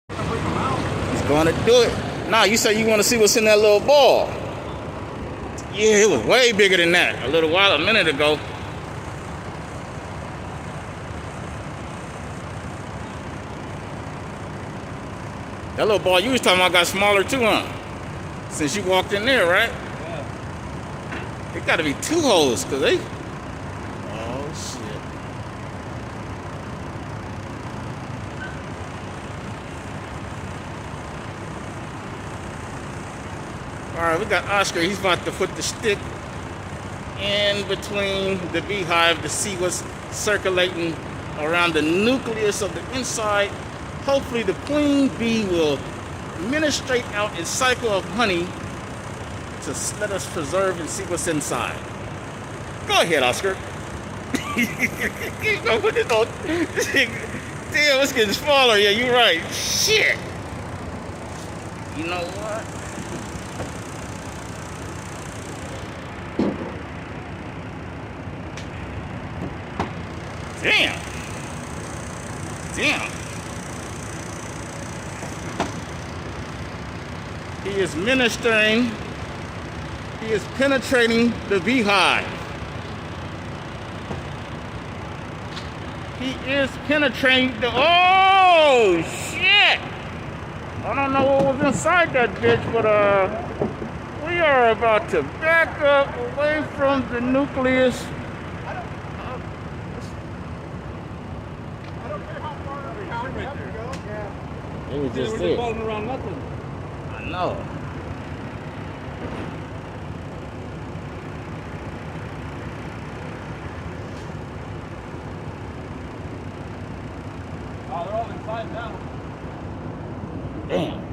He's going to do it. Nah, you said you want to see what's in that little ball. Yeah, it was way bigger than that a minute ago. That little ball you was talking about got smaller too, huh? Since you walked in there, right? Yeah. It got to be 2 holes, cause they. Oh shit. All right, we got Oscar. He's about to put the stick in between the beehive to see what's circulating around the nucleus of the inside. Hopefully the queen bee will ministrate out its cycle of honey to let us preserve and see what's inside. Go ahead, Oscar. Keep going with this old... Damn, it's getting smaller. Yeah, you're right. Shit. You know what? Damn. Damn. He is ministering. He is penetrating the beehive. He is penetrating the... Oh, shit! I don't know what was inside that bitch, but we are about to back up away from the nucleus. I don't care how far we have to go. Yeah. It was just we're there. just falling around nothing. I know. Oh, they're all inside now. Damn.